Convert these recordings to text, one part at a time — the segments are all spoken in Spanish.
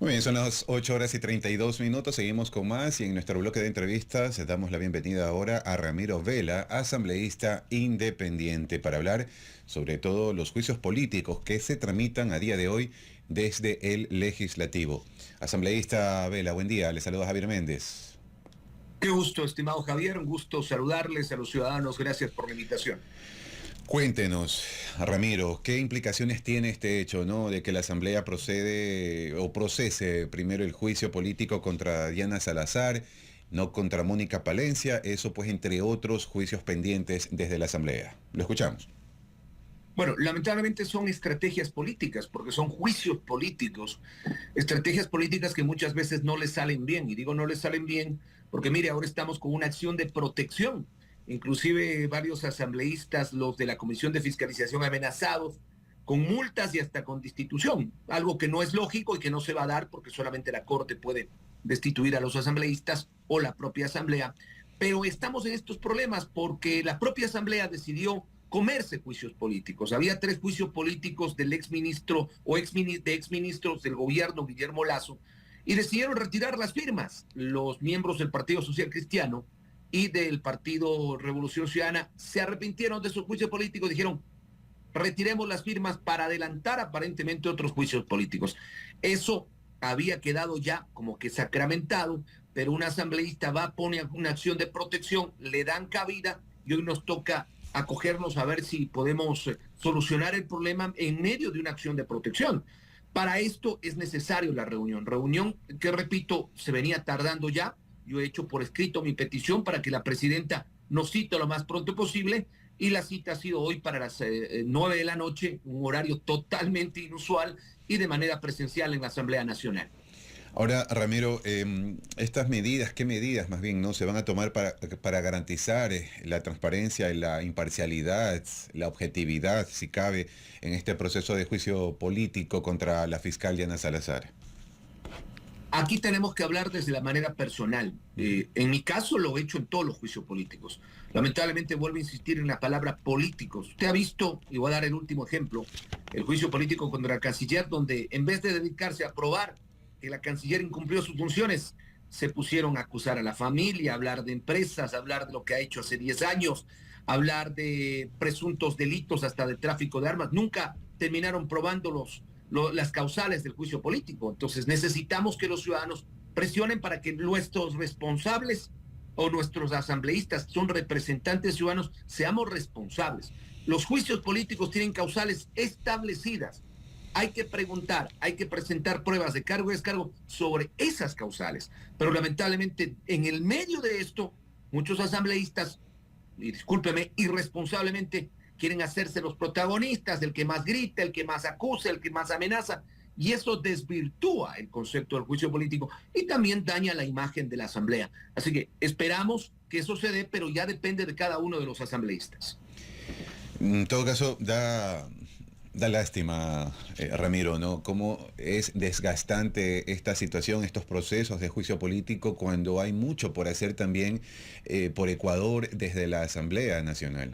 Muy bien, son las 8 horas y 32 minutos. Seguimos con más y en nuestro bloque de entrevistas damos la bienvenida ahora a Ramiro Vela, asambleísta independiente, para hablar sobre todo los juicios políticos que se tramitan a día de hoy desde el legislativo. Asambleísta Vela, buen día. Le saluda Javier Méndez. Qué gusto, estimado Javier, un gusto saludarles a los ciudadanos. Gracias por la invitación. Cuéntenos, Ramiro, ¿qué implicaciones tiene este hecho, ¿no? De que la Asamblea procede o procese primero el juicio político contra Diana Salazar, no contra Mónica Palencia, eso pues entre otros juicios pendientes desde la Asamblea. Lo escuchamos. Bueno, lamentablemente son estrategias políticas, porque son juicios políticos, estrategias políticas que muchas veces no les salen bien. Y digo no les salen bien porque mire, ahora estamos con una acción de protección. Inclusive varios asambleístas, los de la Comisión de Fiscalización, amenazados con multas y hasta con destitución, algo que no es lógico y que no se va a dar porque solamente la Corte puede destituir a los asambleístas o la propia Asamblea. Pero estamos en estos problemas porque la propia Asamblea decidió comerse juicios políticos. Había 3 juicios políticos del exministro o de exministros del gobierno Guillermo Lasso y decidieron retirar las firmas. Los miembros del Partido Social Cristiano y del Partido Revolución Ciudadana se arrepintieron de esos juicios políticos, dijeron, retiremos las firmas para adelantar aparentemente otros juicios políticos. Eso había quedado ya como que sacramentado, pero un asambleísta va, pone una acción de protección, le dan cabida y hoy nos toca acogernos a ver si podemos solucionar el problema en medio de una acción de protección. Para esto es necesario la reunión que, repito, se venía tardando ya. Yo he hecho por escrito mi petición para que la presidenta nos cite lo más pronto posible y la cita ha sido hoy para las 9 de la noche, un horario totalmente inusual y de manera presencial en la Asamblea Nacional. Ahora, Ramiro, estas medidas, ¿qué medidas más bien no se van a tomar para garantizar la transparencia y la imparcialidad, la objetividad, si cabe, en este proceso de juicio político contra la fiscal Diana Salazar? Aquí tenemos que hablar desde la manera personal. En mi caso lo he hecho en todos los juicios políticos. Lamentablemente vuelvo a insistir en la palabra políticos. Usted ha visto, y voy a dar el último ejemplo, el juicio político contra el canciller, donde en vez de dedicarse a probar que la canciller incumplió sus funciones, se pusieron a acusar a la familia, a hablar de empresas, a hablar de lo que ha hecho hace 10 años, a hablar de presuntos delitos hasta de tráfico de armas. Nunca terminaron probando las causales del juicio político. Entonces necesitamos que los ciudadanos presionen para que nuestros responsables o nuestros asambleístas, que son representantes ciudadanos, seamos responsables. Los juicios políticos tienen causales establecidas. Hay que preguntar, hay que presentar pruebas de cargo y descargo sobre esas causales. Pero lamentablemente, en el medio de esto, muchos asambleístas, y discúlpeme, irresponsablemente, quieren hacerse los protagonistas, el que más grita, el que más acusa, el que más amenaza, y eso desvirtúa el concepto del juicio político y también daña la imagen de la Asamblea. Así que esperamos que eso se dé, pero ya depende de cada uno de los asambleístas. En todo caso, da lástima, Ramiro, ¿no? Cómo es desgastante esta situación, estos procesos de juicio político, cuando hay mucho por hacer también por Ecuador desde la Asamblea Nacional.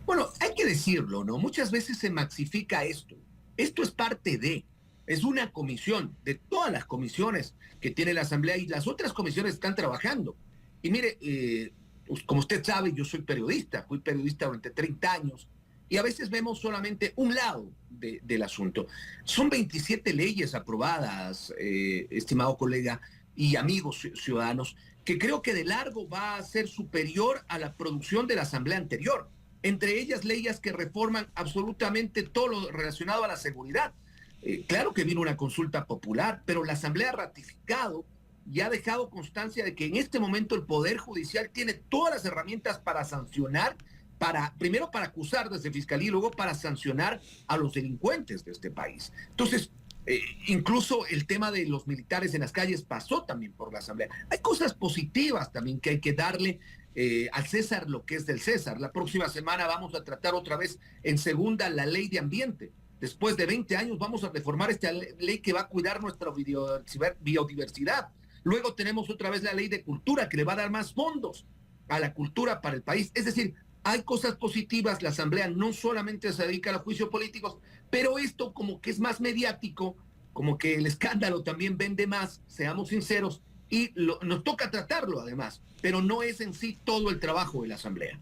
Bueno, hay que decirlo, ¿no? Muchas veces se maxifica esto. Esto es parte es una comisión, de todas las comisiones que tiene la Asamblea y las otras comisiones están trabajando. Y mire, como usted sabe, yo soy periodista, fui periodista durante 30 años y a veces vemos solamente un lado del asunto. Son 27 leyes aprobadas, estimado colega y amigos ciudadanos, que creo que de largo va a ser superior a la producción de la Asamblea anterior. Entre ellas leyes que reforman absolutamente todo lo relacionado a la seguridad. Claro que vino una consulta popular, pero la Asamblea ha ratificado y ha dejado constancia de que en este momento el Poder Judicial tiene todas las herramientas para sancionar, primero para acusar desde Fiscalía y luego para sancionar a los delincuentes de este país. Entonces, incluso el tema de los militares en las calles pasó también por la Asamblea. Hay cosas positivas también que hay que darle al César lo que es del César. La próxima semana vamos a tratar otra vez en segunda la ley de ambiente. Después de 20 años vamos a reformar esta ley que va a cuidar nuestra biodiversidad. Luego tenemos otra vez la ley de cultura que le va a dar más fondos a la cultura para el país. Es decir, hay cosas positivas. La Asamblea no solamente se dedica a los juicios políticos, pero esto como que es más mediático, como que el escándalo también vende más, seamos sinceros, y nos toca tratarlo además, pero no es en sí todo el trabajo de la Asamblea.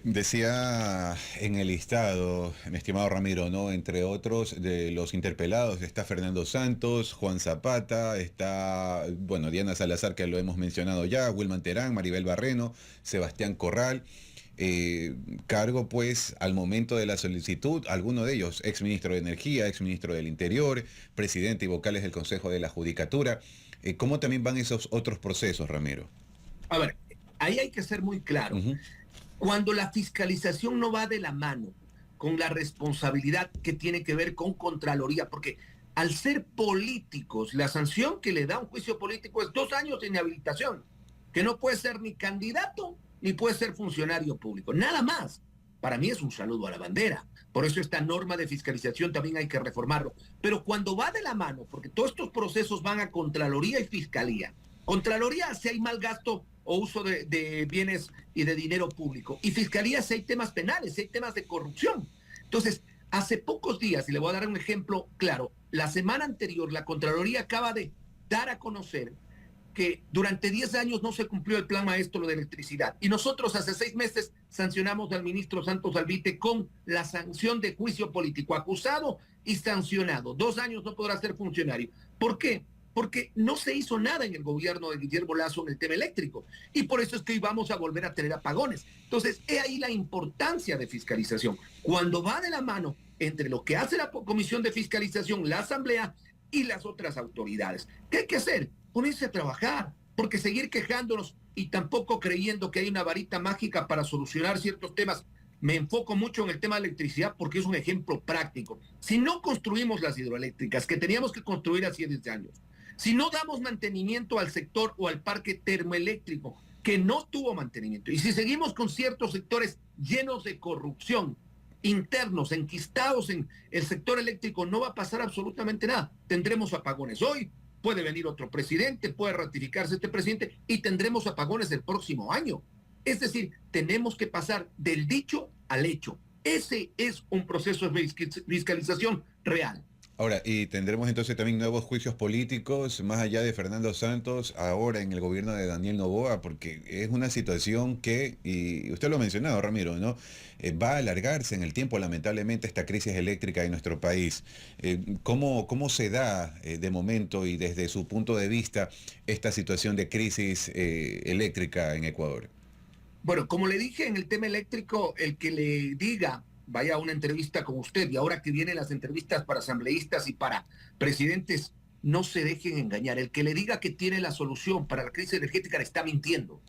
Decía en el listado, mi estimado Ramiro, ¿no? Entre otros de los interpelados está Fernando Santos, Juan Zapata, está, bueno, Diana Salazar, que lo hemos mencionado ya, Wilman Terán, Maribel Barreno, Sebastián Corral. Cargo pues al momento de la solicitud, alguno de ellos, exministro de Energía, exministro del Interior, presidente y vocales del Consejo de la Judicatura. ¿Cómo también van esos otros procesos, Ramiro? A ver, ahí hay que ser muy claro. Ujú. Cuando la fiscalización no va de la mano con la responsabilidad que tiene que ver con Contraloría, porque al ser políticos, la sanción que le da un juicio político es 2 años de inhabilitación, que no puede ser ni candidato ni puede ser funcionario público, nada más. Para mí es un saludo a la bandera. Por eso esta norma de fiscalización también hay que reformarlo. Pero cuando va de la mano, porque todos estos procesos van a Contraloría y Fiscalía. Contraloría si hay mal gasto o uso de bienes y de dinero público. Y Fiscalía si hay temas penales, si hay temas de corrupción. Entonces, hace pocos días, y le voy a dar un ejemplo claro, la semana anterior la Contraloría acaba de dar a conocer que durante 10 años no se cumplió el plan maestro de electricidad. Y nosotros hace 6 meses sancionamos al ministro Santos Albite con la sanción de juicio político, acusado y sancionado. 2 años no podrá ser funcionario. ¿Por qué? Porque no se hizo nada en el gobierno de Guillermo Lasso en el tema eléctrico. Y por eso es que hoy vamos a volver a tener apagones. Entonces, he ahí la importancia de fiscalización. Cuando va de la mano entre lo que hace la Comisión de Fiscalización, la Asamblea y las otras autoridades. ¿Qué hay que hacer? Ponerse a trabajar, porque seguir quejándonos y tampoco creyendo que hay una varita mágica para solucionar ciertos temas. Me enfoco mucho en el tema de electricidad porque es un ejemplo práctico. Si no construimos las hidroeléctricas que teníamos que construir hace 10 años, si no damos mantenimiento al sector o al parque termoeléctrico que no tuvo mantenimiento, y si seguimos con ciertos sectores llenos de corrupción, internos, enquistados en el sector eléctrico, no va a pasar absolutamente nada. Tendremos apagones hoy, puede venir otro presidente, puede ratificarse este presidente y tendremos apagones el próximo año. Es decir, tenemos que pasar del dicho al hecho. Ese es un proceso de fiscalización real. Ahora, y tendremos entonces también nuevos juicios políticos, más allá de Fernando Santos, ahora en el gobierno de Daniel Noboa, porque es una situación que, y usted lo ha mencionado, Ramiro, ¿no? Va a alargarse en el tiempo, lamentablemente, esta crisis eléctrica en nuestro país. ¿Cómo se da de momento y desde su punto de vista esta situación de crisis eléctrica en Ecuador? Bueno, como le dije en el tema eléctrico, el que le diga vaya a una entrevista con usted, y ahora que vienen las entrevistas para asambleístas y para presidentes, no se dejen engañar. El que le diga que tiene la solución para la crisis energética le está mintiendo.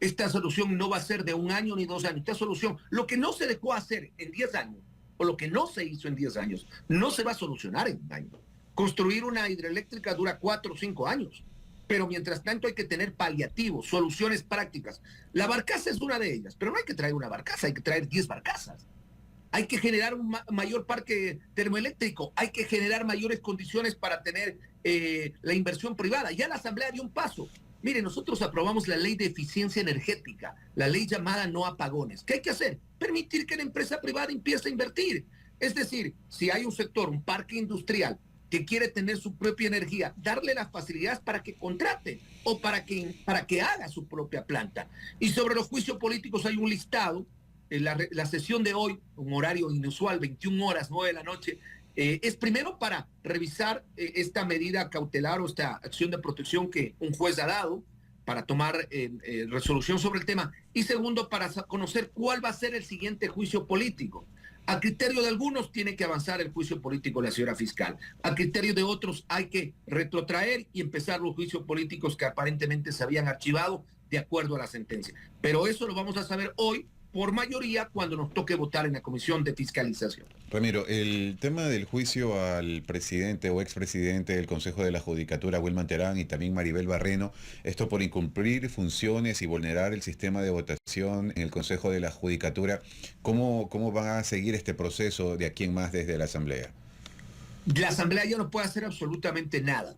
Esta solución no va a ser de 1 año ni 2 años. Esta solución, lo que no se dejó hacer en 10 años, o lo que no se hizo en 10 años, no se va a solucionar en 1 año. Construir una hidroeléctrica dura 4 o 5 años. Pero mientras tanto hay que tener paliativos, soluciones prácticas. La barcaza es una de ellas, pero no hay que traer una barcaza, hay que traer 10 barcazas. Hay que generar un mayor parque termoeléctrico, hay que generar mayores condiciones para tener la inversión privada. Ya la Asamblea dio un paso. Mire, nosotros aprobamos la ley de eficiencia energética, la ley llamada no apagones. ¿Qué hay que hacer? Permitir que la empresa privada empiece a invertir. Es decir, si hay un sector, un parque industrial, que quiere tener su propia energía, darle las facilidades para que contrate o para que haga su propia planta. Y sobre los juicios políticos hay un listado. La sesión de hoy, un horario inusual, 21 horas, 9 de la noche, es primero para revisar esta medida cautelar o esta acción de protección que un juez ha dado para tomar resolución sobre el tema, y segundo, para conocer cuál va a ser el siguiente juicio político. A criterio de algunos tiene que avanzar el juicio político de la señora fiscal. A criterio de otros hay que retrotraer y empezar los juicios políticos que aparentemente se habían archivado de acuerdo a la sentencia. Pero eso lo vamos a saber hoy por mayoría cuando nos toque votar en la Comisión de Fiscalización. Ramiro, el tema del juicio al presidente o expresidente del Consejo de la Judicatura, Wilman Terán, y también Maribel Barreno, esto por incumplir funciones y vulnerar el sistema de votación en el Consejo de la Judicatura, ¿cómo van a seguir este proceso de aquí en más desde la Asamblea? La Asamblea ya no puede hacer absolutamente nada,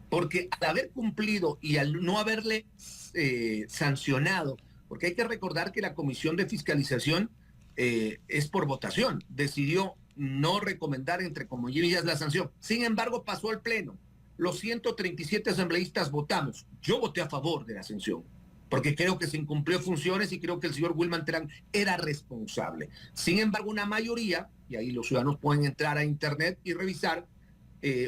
porque al haber cumplido y al no haberle sancionado, porque hay que recordar que la Comisión de Fiscalización es por votación, decidió no recomendar, entre comillas, la sanción. Sin embargo, pasó al Pleno. Los 137 asambleístas votamos. Yo voté a favor de la sanción, porque creo que se incumplió funciones y creo que el señor Wilman Terán era responsable. Sin embargo, una mayoría, y ahí los ciudadanos pueden entrar a internet y revisar,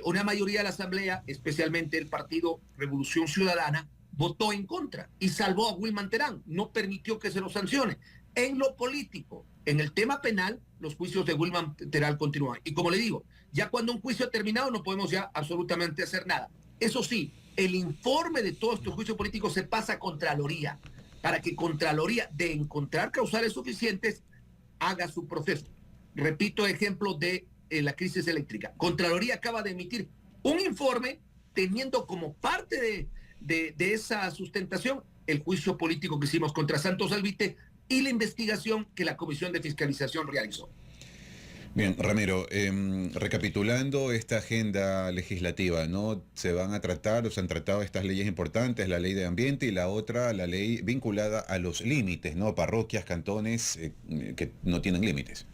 una mayoría de la Asamblea, especialmente el Partido Revolución Ciudadana, votó en contra y salvó a Wilman Terán, no permitió que se lo sancione. En lo político, en el tema penal, los juicios de Wilman Terán continúan. Y como le digo, ya cuando un juicio ha terminado no podemos ya absolutamente hacer nada. Eso sí, el informe de todos estos juicios políticos se pasa a Contraloría, para que Contraloría, de encontrar causales suficientes, haga su proceso. Repito, ejemplo de la crisis eléctrica. Contraloría acaba de emitir un informe teniendo como parte de esa sustentación el juicio político que hicimos contra Santos Alvite y la investigación que la Comisión de Fiscalización realizó. Bien, Ramiro, recapitulando esta agenda legislativa, ¿no? Se van a tratar, o se han tratado estas leyes importantes, la ley de ambiente y la otra, la ley vinculada a los límites, ¿no? Parroquias, cantones que no tienen límites.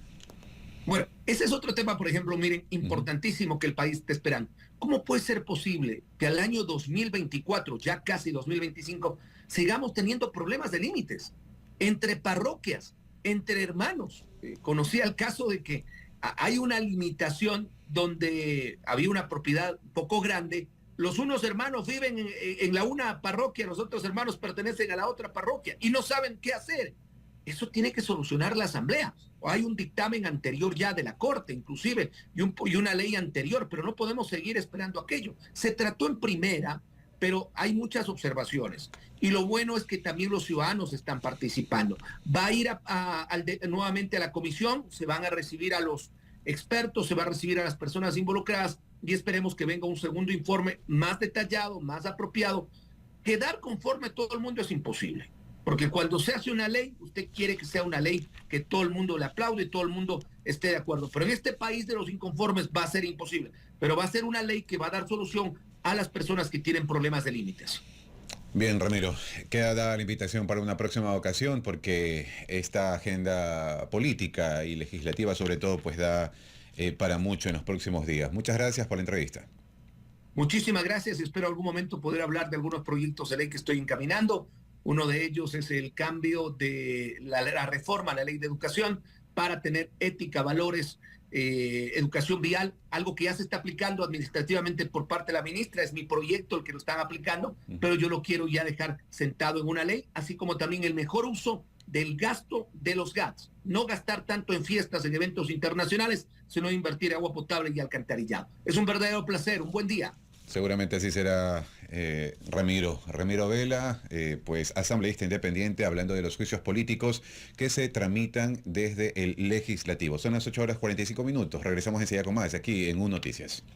Bueno, ese es otro tema, por ejemplo, miren, importantísimo que el país esté esperando. ¿Cómo puede ser posible que al año 2024, ya casi 2025, sigamos teniendo problemas de límites entre parroquias, entre hermanos? Conocí el caso de que hay una limitación donde había una propiedad poco grande, los unos hermanos viven en la una parroquia, los otros hermanos pertenecen a la otra parroquia y no saben qué hacer. Eso tiene que solucionar la Asamblea. Hay un dictamen anterior ya de la Corte, inclusive, y una ley anterior, pero no podemos seguir esperando aquello. Se trató en primera, pero hay muchas observaciones. Y lo bueno es que también los ciudadanos están participando. Va a ir nuevamente a la comisión, se van a recibir a los expertos, se va a recibir a las personas involucradas y esperemos que venga un segundo informe más detallado, más apropiado. Quedar conforme a todo el mundo es imposible. Porque cuando se hace una ley, usted quiere que sea una ley que todo el mundo le aplaude y todo el mundo esté de acuerdo. Pero en este país de los inconformes va a ser imposible. Pero va a ser una ley que va a dar solución a las personas que tienen problemas de límites. Bien, Ramiro, queda dada la invitación para una próxima ocasión porque esta agenda política y legislativa sobre todo pues da para mucho en los próximos días. Muchas gracias por la entrevista. Muchísimas gracias y espero algún momento poder hablar de algunos proyectos de ley que estoy encaminando. Uno de ellos es el cambio de la reforma a la ley de educación para tener ética, valores, educación vial, algo que ya se está aplicando administrativamente por parte de la ministra. Es mi proyecto el que lo están aplicando, pero yo lo quiero ya dejar sentado en una ley, así como también el mejor uso del gasto de los GATS. No gastar tanto en fiestas, en eventos internacionales, sino invertir en agua potable y alcantarillado. Es un verdadero placer, un buen día. Seguramente así será, Ramiro Vela, pues asambleísta independiente, hablando de los juicios políticos que se tramitan desde el legislativo. Son las 8:45. Regresamos enseguida con más aquí en UN Noticias.